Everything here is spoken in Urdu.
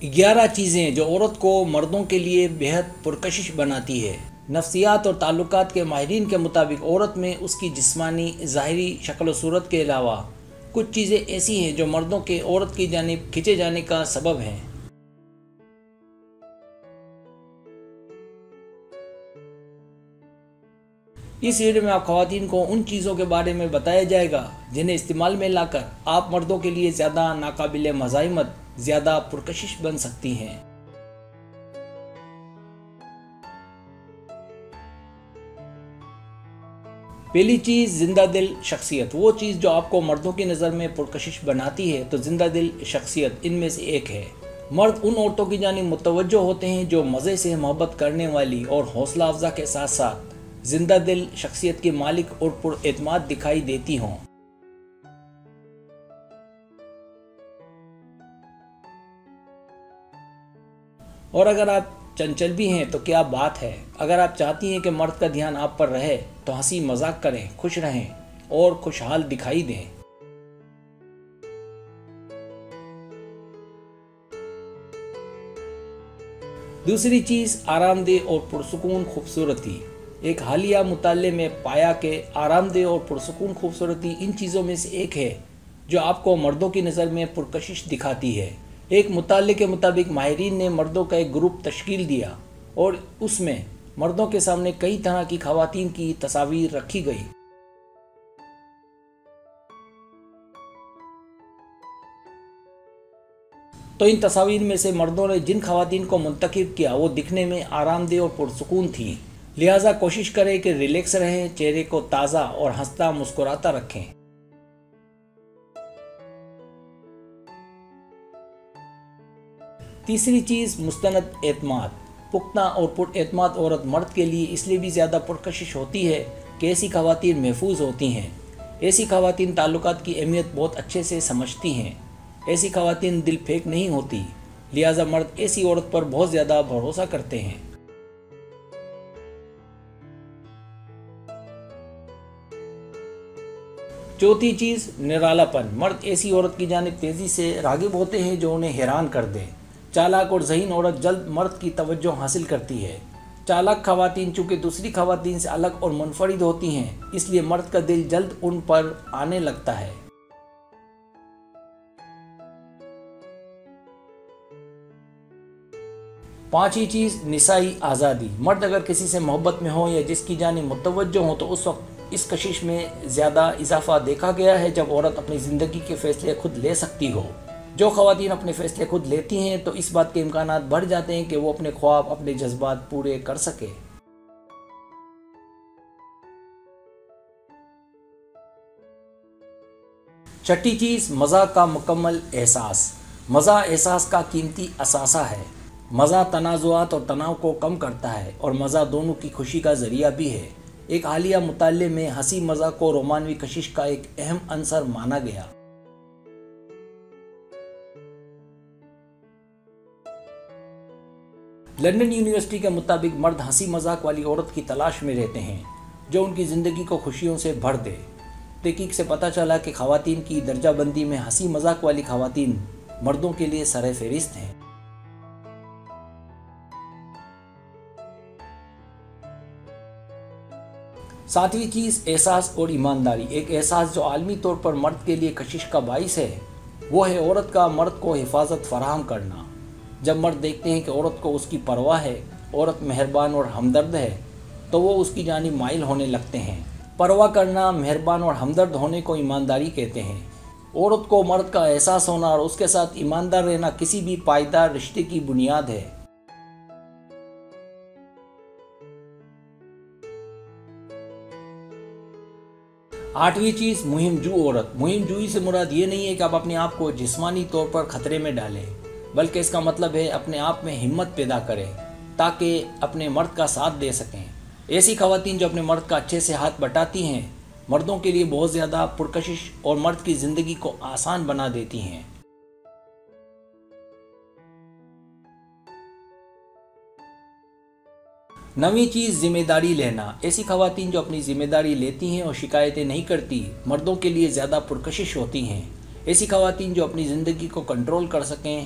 11 چیزیں جو عورت کو مردوں کے لیے بہت پرکشش بناتی ہے۔ نفسیات اور تعلقات کے ماہرین کے مطابق عورت میں اس کی جسمانی ظاہری شکل و صورت کے علاوہ کچھ چیزیں ایسی ہیں جو مردوں کے عورت کی جانب کھینچے جانے کا سبب ہیں۔ اس ویڈیو میں آپ خواتین کو ان چیزوں کے بارے میں بتایا جائے گا جنہیں استعمال میں لا کر آپ مردوں کے لیے زیادہ ناقابل مزاحمت، زیادہ پرکشش بن سکتی ہیں۔ پہلی چیز، زندہ دل شخصیت۔ وہ چیز جو آپ کو مردوں کی نظر میں پرکشش بناتی ہے تو زندہ دل شخصیت ان میں سے ایک ہے۔ مرد ان عورتوں کی جانب متوجہ ہوتے ہیں جو مزے سے محبت کرنے والی اور حوصلہ افزا کے ساتھ ساتھ زندہ دل شخصیت کے مالک اور پر اعتماد دکھائی دیتی ہوں۔ اور اگر آپ چنچل بھی ہیں تو کیا بات ہے، اگر آپ چاہتی ہیں کہ مرد کا دھیان آپ پر رہے تو ہنسی مذاق کریں، خوش رہیں اور خوشحال دکھائی دیں۔ دوسری چیز، آرام دہ اور پرسکون خوبصورتی۔ ایک حالیہ مطالعے میں پایا کہ آرام دہ اور پرسکون خوبصورتی ان چیزوں میں سے ایک ہے جو آپ کو مردوں کی نظر میں پرکشش دکھاتی ہے۔ ایک مطالعے کے مطابق ماہرین نے مردوں کا ایک گروپ تشکیل دیا اور اس میں مردوں کے سامنے کئی طرح کی خواتین کی تصاویر رکھی گئی۔ تو ان تصاویر میں سے مردوں نے جن خواتین کو منتخب کیا وہ دکھنے میں آرام دہ اور پرسکون تھیں، لہٰذا کوشش کریں کہ ریلیکس رہیں، چہرے کو تازہ اور ہنستا مسکراتا رکھیں۔ تیسری چیز، مستند اعتماد۔ پختہ اور پر اعتماد عورت مرد کے لیے اس لیے بھی زیادہ پرکشش ہوتی ہے کہ ایسی خواتین محفوظ ہوتی ہیں۔ ایسی خواتین تعلقات کی اہمیت بہت اچھے سے سمجھتی ہیں۔ ایسی خواتین دل پھینک نہیں ہوتی، لہٰذا مرد ایسی عورت پر بہت زیادہ بھروسہ کرتے ہیں۔ چوتھی چیز، نرالا پن۔ مرد ایسی عورت کی جانب تیزی سے راغب ہوتے ہیں جو انہیں حیران کر دے۔ چالاک اور ذہین عورت جلد مرد کی توجہ حاصل کرتی ہے۔ چالاک خواتین چونکہ دوسری خواتین سے الگ اور منفرد ہوتی ہیں، اس لیے مرد کا دل جلد ان پر آنے لگتا ہے۔ پانچویں چیز، نسائی آزادی۔ مرد اگر کسی سے محبت میں ہو یا جس کی جانب متوجہ ہو تو اس وقت اس کشش میں زیادہ اضافہ دیکھا گیا ہے جب عورت اپنی زندگی کے فیصلے خود لے سکتی ہو۔ جو خواتین اپنے فیصلے خود لیتی ہیں تو اس بات کے امکانات بڑھ جاتے ہیں کہ وہ اپنے خواب، اپنے جذبات پورے کر سکے۔ چھٹی چیز، مزہ کا مکمل احساس۔ مزہ احساس کا قیمتی اثاثہ ہے۔ مزہ تنازعات اور تناؤ کو کم کرتا ہے اور مزہ دونوں کی خوشی کا ذریعہ بھی ہے۔ ایک حالیہ مطالعے میں ہنسی مذاق کو رومانوی کشش کا ایک اہم عنصر مانا گیا۔ لندن یونیورسٹی کے مطابق مرد ہنسی مذاق والی عورت کی تلاش میں رہتے ہیں جو ان کی زندگی کو خوشیوں سے بھر دے۔ تحقیق سے پتہ چلا کہ خواتین کی درجہ بندی میں ہنسی مذاق والی خواتین مردوں کے لیے سر فہرست ہیں۔ ساتویں چیز، احساس اور ایمانداری۔ ایک احساس جو عالمی طور پر مرد کے لیے کشش کا باعث ہے وہ ہے عورت کا مرد کو حفاظت فراہم کرنا۔ جب مرد دیکھتے ہیں کہ عورت کو اس کی پرواہ ہے، عورت مہربان اور ہمدرد ہے تو وہ اس کی جانب مائل ہونے لگتے ہیں۔ پرواہ کرنا، مہربان اور ہمدرد ہونے کو ایمانداری کہتے ہیں۔ عورت کو مرد کا احساس ہونا اور اس کے ساتھ ایماندار رہنا کسی بھی پائیدار رشتے کی بنیاد ہے۔ آٹھویں چیز، مہم جو عورت۔ مہم جوئی سے مراد یہ نہیں ہے کہ آپ اپنے آپ کو جسمانی طور پر خطرے میں ڈالیں، بلکہ اس کا مطلب ہے اپنے آپ میں ہمت پیدا کریں تاکہ اپنے مرد کا ساتھ دے سکیں۔ ایسی خواتین جو اپنے مرد کا اچھے سے ہاتھ بٹاتی ہیں مردوں کے لیے بہت زیادہ پرکشش اور مرد کی زندگی کو آسان بنا دیتی ہیں۔ نویں چیز، ذمہ داری لینا۔ ایسی خواتین جو اپنی ذمہ داری لیتی ہیں اور شکایتیں نہیں کرتی مردوں کے لیے زیادہ پرکشش ہوتی ہیں۔ ایسی خواتین جو اپنی زندگی کو کنٹرول کر سکیں